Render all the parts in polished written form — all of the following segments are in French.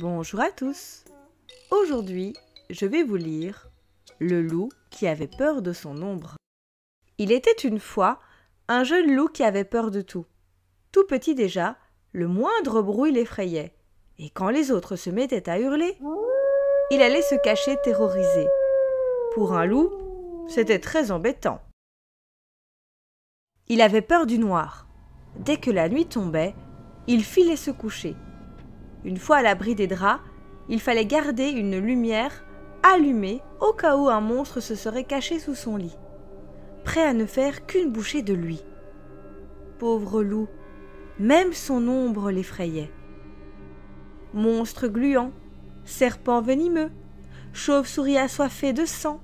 Bonjour à tous. Aujourd'hui, je vais vous lire Le loup qui avait peur de son ombre. Il était une fois un jeune loup qui avait peur de tout. Tout petit déjà, le moindre bruit l'effrayait, et quand les autres se mettaient à hurler, il allait se cacher terrorisé. Pour un loup, c'était très embêtant. Il avait peur du noir. Dès que la nuit tombait, il filait se coucher. Une fois à l'abri des draps, il fallait garder une lumière allumée au cas où un monstre se serait caché sous son lit, prêt à ne faire qu'une bouchée de lui. Pauvre loup, même son ombre l'effrayait. Monstres gluants, serpents venimeux, chauves-souris assoiffées de sang,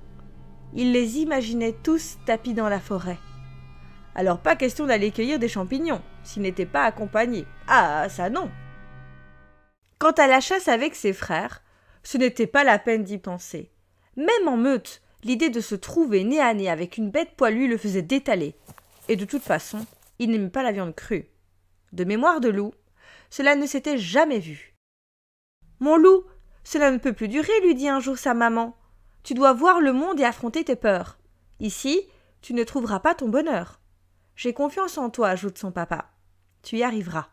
il les imaginait tous tapis dans la forêt. Alors pas question d'aller cueillir des champignons, s'il n'était pas accompagné. Ah, ça non! Quant à la chasse avec ses frères, ce n'était pas la peine d'y penser. Même en meute, l'idée de se trouver nez à nez avec une bête poilue le faisait détaler. Et de toute façon, il n'aimait pas la viande crue. De mémoire de loup, cela ne s'était jamais vu. « Mon loup, cela ne peut plus durer, lui dit un jour sa maman. Tu dois voir le monde et affronter tes peurs. Ici, tu ne trouveras pas ton bonheur. J'ai confiance en toi, ajoute son papa. Tu y arriveras. »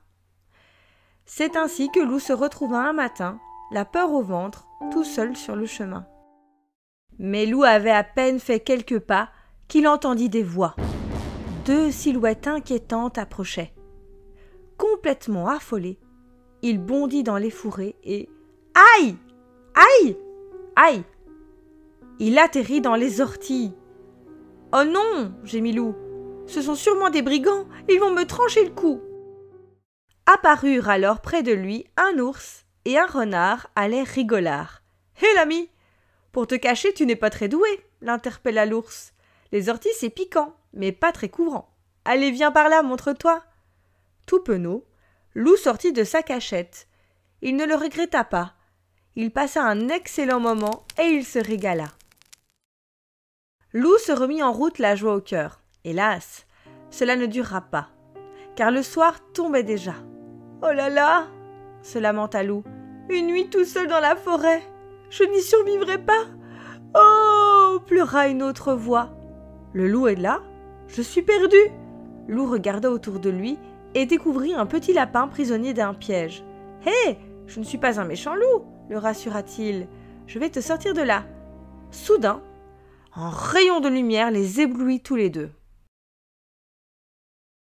C'est ainsi que Loup se retrouva un matin, la peur au ventre, tout seul sur le chemin. Mais Loup avait à peine fait quelques pas qu'il entendit des voix. Deux silhouettes inquiétantes approchaient. Complètement affolé, il bondit dans les fourrés et... Aïe! Aïe! Aïe! Il atterrit dans les orties. « Oh non !» gémit Loup. « Ce sont sûrement des brigands, ils vont me trancher le cou !» Apparurent alors près de lui un ours et un renard à l'air rigolard. « Hé l'ami, pour te cacher, tu n'es pas très doué !» l'interpella l'ours. « Les orties, c'est piquant, mais pas très couvrant. Allez, viens par là, montre-toi !» Tout penaud, Loup sortit de sa cachette. Il ne le regretta pas. Il passa un excellent moment et il se régala. Loup se remit en route la joie au cœur. Hélas, cela ne durera pas, car le soir tombait déjà. « Oh là là !» se lamenta Loup. « Une nuit tout seul dans la forêt, je n'y survivrai pas !»« Oh !» pleura une autre voix. « Le loup est là, je suis perdu !» Loup regarda autour de lui et découvrit un petit lapin prisonnier d'un piège. « Hé, je ne suis pas un méchant loup !» le rassura-t-il. « Je vais te sortir de là. » Soudain, un rayon de lumière les éblouit tous les deux.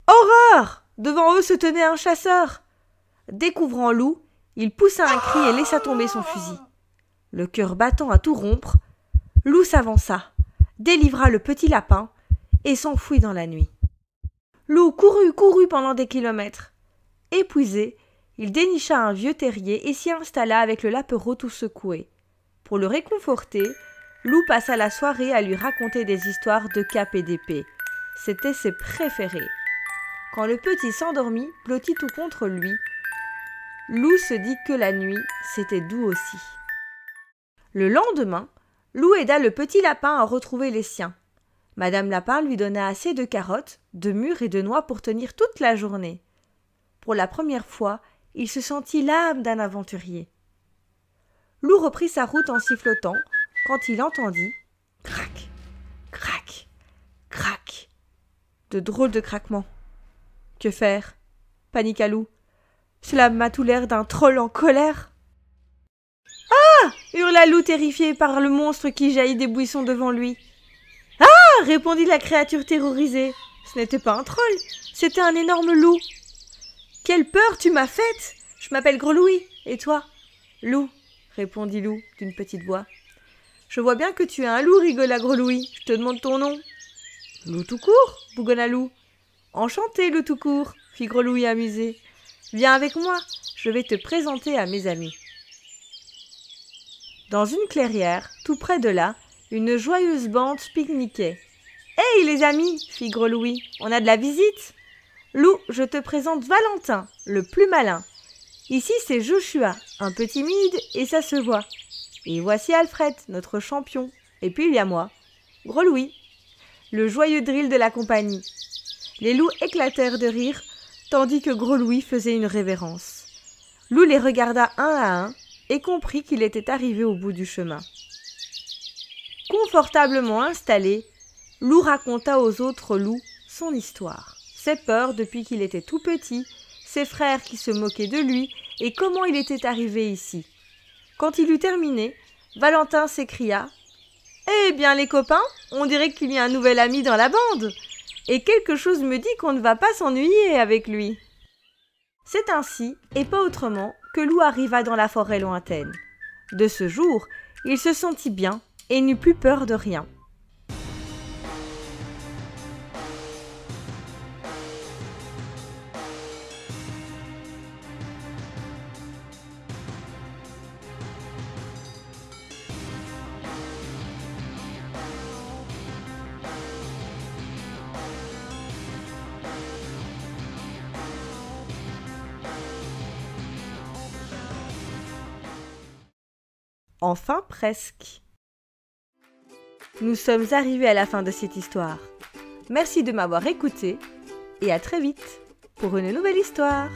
Horreur! Devant eux se tenait un chasseur. Découvrant Loup, il poussa un cri et laissa tomber son fusil. Le cœur battant à tout rompre, Loup s'avança, délivra le petit lapin et s'enfuit dans la nuit. Loup courut pendant des kilomètres. Épuisé, il dénicha un vieux terrier et s'y installa avec le lapereau tout secoué. Pour le réconforter, Loup passa la soirée à lui raconter des histoires de cap et d'épée. C'étaient ses préférés. Quand le petit s'endormit, blotti tout contre lui, Loup se dit que la nuit, c'était doux aussi. Le lendemain, Loup aida le petit lapin à retrouver les siens. Madame Lapin lui donna assez de carottes, de mûres et de noix pour tenir toute la journée. Pour la première fois, il se sentit l'âme d'un aventurier. Loup reprit sa route en sifflotant quand il entendit « crac, crac, crac » de drôles de craquements. Que faire? Paniqua Loup. Cela m'a tout l'air d'un troll en colère. Ah! Hurla Loup terrifié par le monstre qui jaillit des buissons devant lui. Ah! Répondit la créature terrorisée. Ce n'était pas un troll, c'était un énorme loup. Quelle peur tu m'as faite! Je m'appelle Grenouille. Et toi? Loup, répondit Loup d'une petite voix. Je vois bien que tu es un loup, rigola Grenouille. Je te demande ton nom. Loup tout court, bougonna Loup. Enchanté, Loup tout court, fit Grenouille amusé. Viens avec moi, je vais te présenter à mes amis. Dans une clairière, tout près de là, une joyeuse bande pique-niquait. Hey les amis, fit Grenouille, on a de la visite. Loup, je te présente Valentin, le plus malin. Ici c'est Joshua, un peu timide et ça se voit. Et voici Alfred, notre champion. Et puis il y a moi, Grenouille, le joyeux drill de la compagnie. Les loups éclatèrent de rire, tandis que Grenouille faisait une révérence. Loup les regarda un à un et comprit qu'il était arrivé au bout du chemin. Confortablement installé, Loup raconta aux autres loups son histoire, ses peurs depuis qu'il était tout petit, ses frères qui se moquaient de lui et comment il était arrivé ici. Quand il eut terminé, Valentin s'écria « Eh bien les copains, on dirait qu'il y a un nouvel ami dans la bande, et quelque chose me dit qu'on ne va pas s'ennuyer avec lui. » C'est ainsi, et pas autrement, que Loup arriva dans la forêt lointaine. De ce jour, il se sentit bien et n'eut plus peur de rien. Enfin presque. Nous sommes arrivés à la fin de cette histoire. Merci de m'avoir écouté et à très vite pour une nouvelle histoire.